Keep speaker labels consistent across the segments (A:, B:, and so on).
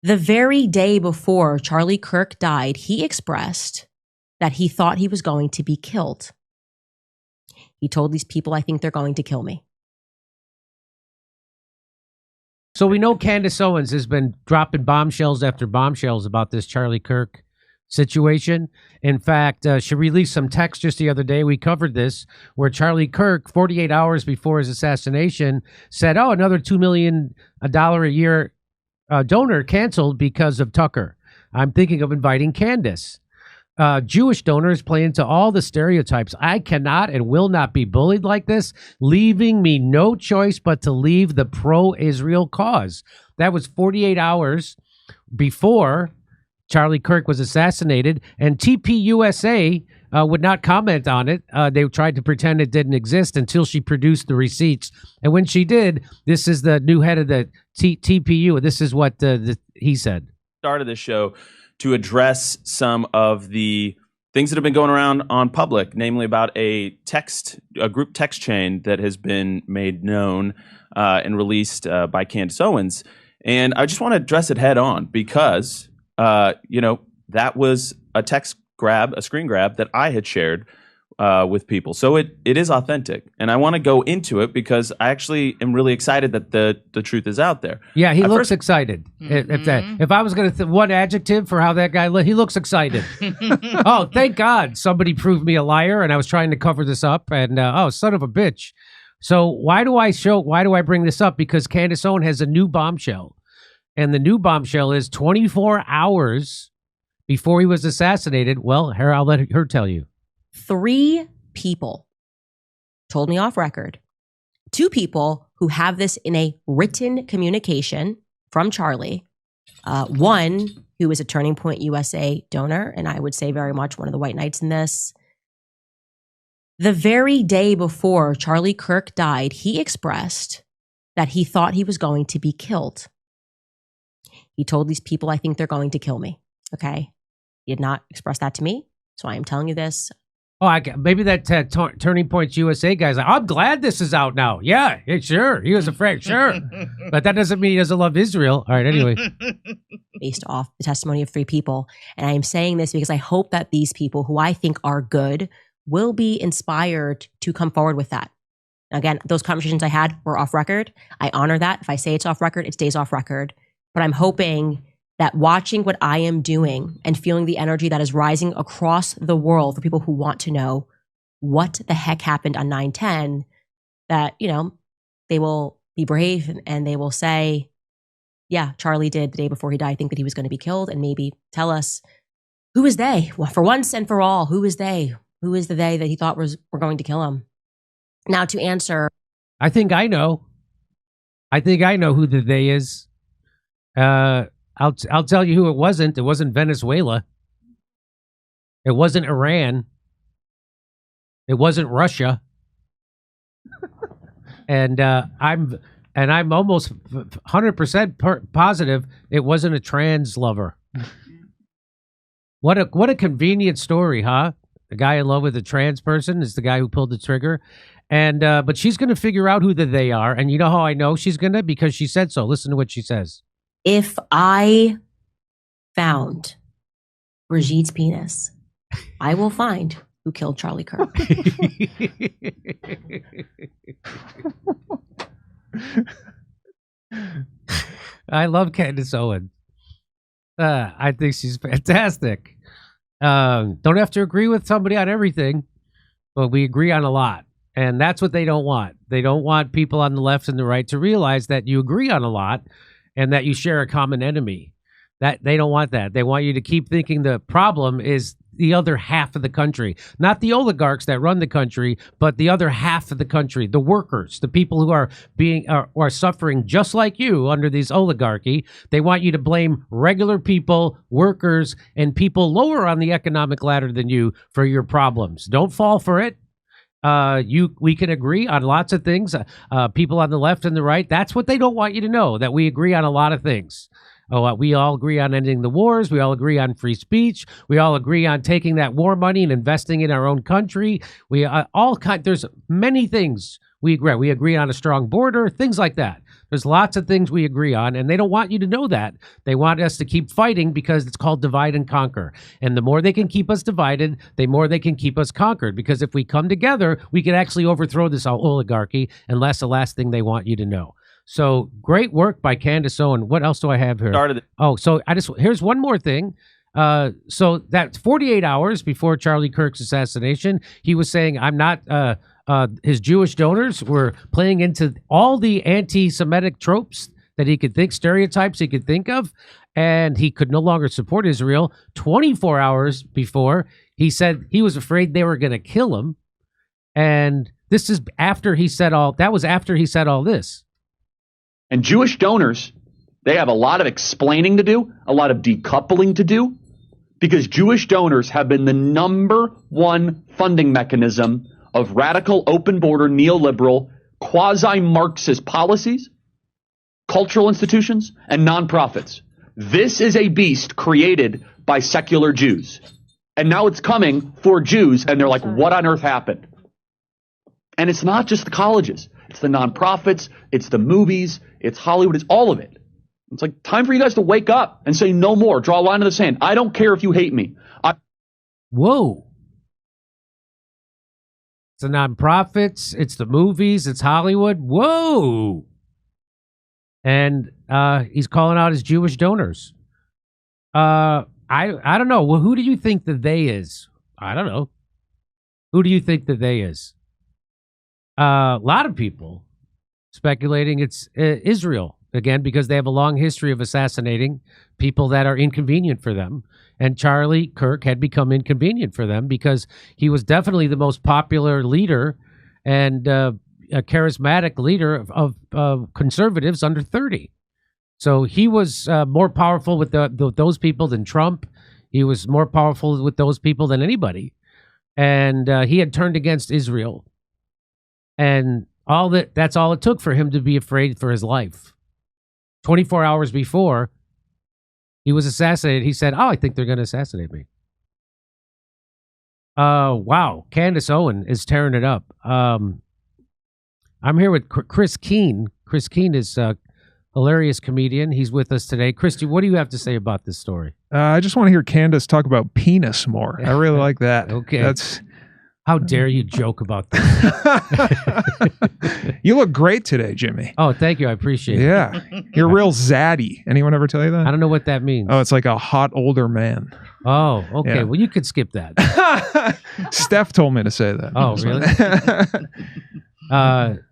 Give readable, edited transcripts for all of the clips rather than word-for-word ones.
A: The very day before Charlie Kirk died, he expressed that he thought he was going to be killed. He told these people, I think they're going to kill me.
B: So we know Candace Owens has been dropping bombshells after bombshells about this Charlie Kirk situation. In fact, she released some text just the other day. We covered this, where Charlie Kirk, 48 hours before his assassination, said, oh, another $2 million a year donor canceled because of Tucker. I'm thinking of inviting Candace. Jewish donors play into all the stereotypes. I cannot and will not be bullied like this, leaving me no choice but to leave the pro-Israel cause. That was 48 hours before Charlie Kirk was assassinated, and TPUSA would not comment on it. They tried to pretend it didn't exist until she produced the receipts. And when she did, this is the new head of the TPU. This is what he said.
C: Started this show to address some of the things that have been going around on public, namely about a group text chain that has been made known and released by Candace Owens. And I just want to address it head on because, that was a screen grab that I had shared with people. So it is authentic. And I want to go into it because I actually am really excited that the truth is out there.
B: Yeah, he looks excited. If I was going to one adjective for how that guy looked, he looks excited. Oh, thank God somebody proved me a liar, and I was trying to cover this up. And son of a bitch. So why do I bring this up? Because Candace Owens has a new bombshell. And the new bombshell is 24 hours before he was assassinated. Well, here, I'll let her tell you. 3 people told me off record. 2 people who have this in a written communication from Charlie. One who is a Turning Point USA donor, and I would say very much one of the white knights in this. The very day before Charlie Kirk died, he expressed that he thought he was going to be killed. He told these people, I think they're going to kill me. Okay. He did not express that to me. So I am telling you this. Oh, maybe that Turning Point USA guy's like, I'm glad this is out now. Yeah, sure. He was afraid. Sure. But that doesn't mean he doesn't love Israel. All right. Anyway. Based off the testimony of 3 people. And I am saying this because I hope that these people who I think are good will be inspired to come forward with that. Again, those conversations I had were off record. I honor that. If I say it's off record, it stays off record. But I'm hoping that watching what I am doing and feeling the energy that is rising across the world for people who want to know what the heck happened on 9/10, that, they will be brave and they will say, yeah, Charlie did the day before he died think that he was going to be killed, and maybe tell us, who is they? Well, for once and for all, who is they? Who is the they that he thought were going to kill him? Now, to answer. I think I know. I think I know who the they is. I'll tell you who it wasn't. It wasn't Venezuela. It wasn't Iran. It wasn't Russia. And I'm almost 100% positive it wasn't a trans lover. What a convenient story, huh? The guy in love with a trans person is the guy who pulled the trigger. And but she's going to figure out who they are. And you know how I know she's going to? Because she said so. Listen to what she says. If I found Brigitte's penis, I will find who killed Charlie Kirk. I love Candace Owens. I think she's fantastic. Don't have to agree with somebody on everything, but we agree on a lot. And that's what they don't want. They don't want people on the left and the right to realize that you agree on a lot and that you share a common enemy. That they don't want that. They want you to keep thinking the problem is the other half of the country, not the oligarchs that run the country, but the other half of the country, the workers, the people who are are suffering just like you under this oligarchy. They want you to blame regular people, workers, and people lower on the economic ladder than you for your problems. Don't fall for it. We can agree on lots of things. People on the left and the right, that's what they don't want you to know, that we agree on a lot of things. We all agree on ending the wars. We all agree on free speech. We all agree on taking that war money and investing in our own country. There's many things we agree. We agree on a strong border, things like that. There's lots of things we agree on, and they don't want you to know that. They want us to keep fighting because it's called divide and conquer. And the more they can keep us divided, the more they can keep us conquered. Because if we come together, we can actually overthrow this oligarchy, and that's the last thing they want you to know. So great work by Candace Owens. What else do I have here? Oh, so here's one more thing. So that's 48 hours before Charlie Kirk's assassination. He was saying, I'm not, his Jewish donors were playing into all the anti-Semitic tropes that he could think, stereotypes he could think of, and he could no longer support Israel. 24 hours before, he said he was afraid they were going to kill him. And this is after he said all, that was after he said all this.
D: And Jewish donors, they have a lot of explaining to do, a lot of decoupling to do, because Jewish donors have been the #1 funding mechanism of radical, open border, neoliberal, quasi-Marxist policies, cultural institutions, and nonprofits. This is a beast created by secular Jews. And now it's coming for Jews, and they're like, what on earth happened? And it's not just the colleges. It's the nonprofits, it's the movies, it's Hollywood, it's all of it. It's like time for you guys to wake up and say no more. Draw a line in the sand. I don't care if you hate me.
B: Whoa. It's the nonprofits, it's the movies, it's Hollywood. Whoa. And he's calling out his Jewish donors. I don't know. Well, who do you think the they is? I don't know. Who do you think the they is? A lot of people speculating it's Israel, again, because they have a long history of assassinating people that are inconvenient for them. And Charlie Kirk had become inconvenient for them because he was definitely the most popular leader and a charismatic leader of conservatives under 30. So he was more powerful with those people than Trump. He was more powerful with those people than anybody. And he had turned against Israel. And that's all it took for him to be afraid for his life. 24 hours before he was assassinated, he said, I think they're going to assassinate me. Wow. Candace Owens is tearing it up. I'm here with Chris Keene. Chris Keene is a hilarious comedian. He's with us today. Christy, what do you have to say about this story?
E: I just want to hear Candace talk about penis more. I really like that.
B: Okay. How dare you joke about this?
E: You look great today, Jimmy.
B: Oh, thank you. I appreciate it.
E: Yeah. You're real zaddy. Anyone ever tell you that?
B: I don't know what that means.
E: Oh, it's like a hot older man.
B: Oh, okay. Yeah. Well, you could skip that.
E: Steph told me to say that.
B: Oh, really?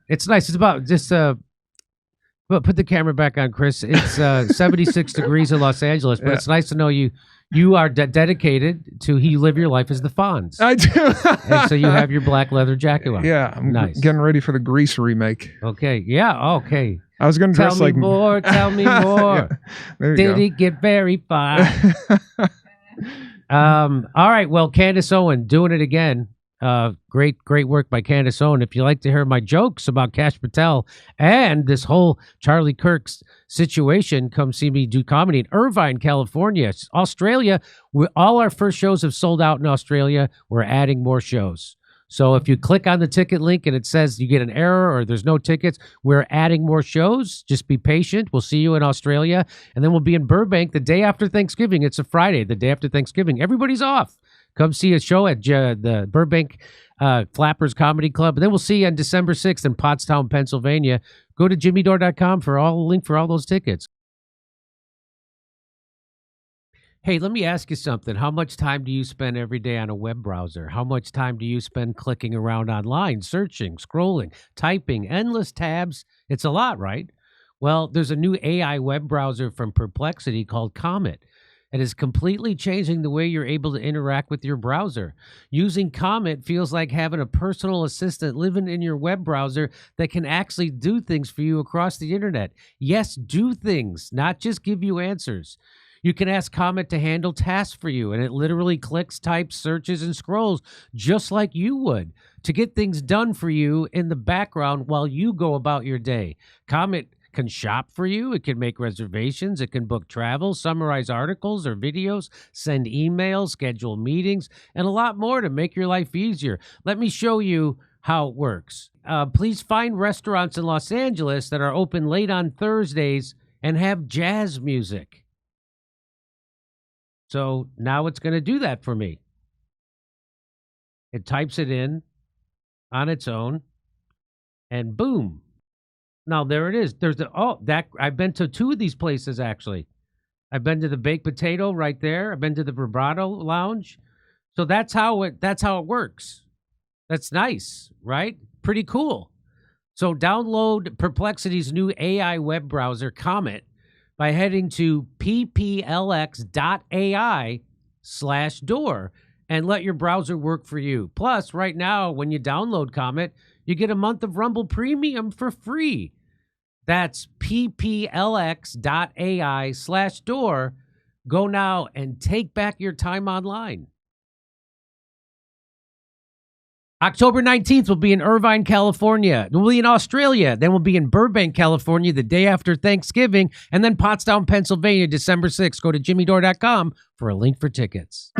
B: It's nice. It's about just put the camera back on, Chris. It's 76 degrees in Los Angeles, but it's nice to know you are dedicated to you live your life as the Fonz.
E: I do.
B: And so you have your black leather jacket on.
E: Yeah, I'm
B: nice.
E: Getting ready for the Grease remake.
B: Okay. Yeah. Okay.
E: I was going to dress like
B: more. Tell me more.
E: Yeah,
B: Did it get very far? All right. Well, Candace Owens doing it again. Great work by Candace Owens. If you like to hear my jokes about Kash Patel and this whole Charlie Kirk's situation, come see me do comedy in Irvine, California. Australia, all our first shows have sold out in Australia. We're adding more shows. So if you click on the ticket link and it says you get an error or there's no tickets, we're adding more shows. Just be patient. We'll see you in Australia. And then we'll be in Burbank the day after Thanksgiving. It's a Friday, the day after Thanksgiving. Everybody's off. Come see a show at the Burbank Flappers Comedy Club. And then we'll see you on December 6th in Pottstown, Pennsylvania. Go to jimmydore.com for all the link for all those tickets. Hey, let me ask you something. How much time do you spend every day on a web browser? How much time do you spend clicking around online, searching, scrolling, typing, endless tabs? It's a lot, right? Well, there's a new AI web browser from Perplexity called Comet. It is completely changing the way you're able to interact with your browser. Using Comet feels like having a personal assistant living in your web browser that can actually do things for you across the internet. Yes, do things, not just give you answers. You can ask Comet to handle tasks for you, and it literally clicks, types, searches, and scrolls just like you would to get things done for you in the background while you go about your day. Comet can shop for you. It can make reservations. It can book travel, summarize articles or videos, send emails, schedule meetings, and a lot more to make your life easier. Let me show you how it works. Please find restaurants in Los Angeles that are open late on Thursdays and have jazz music. So now it's going to do that for me. It types it in on its own, and boom. Now there it is. I've been to 2 of these places actually. I've been to the Baked Potato right there. I've been to the Vibrato Lounge. So that's how it works. That's nice, right? Pretty cool. So download Perplexity's new AI web browser, Comet, by heading to pplx.ai/Dore and let your browser work for you. Plus, right now, when you download Comet, you get a month of Rumble Premium for free. That's pplx.ai/Dore. Go now and take back your time online. October 19th, we'll be in Irvine, California. We'll be in Australia. Then we'll be in Burbank, California the day after Thanksgiving. And then Pottstown, Pennsylvania, December 6th. Go to jimmydore.com for a link for tickets.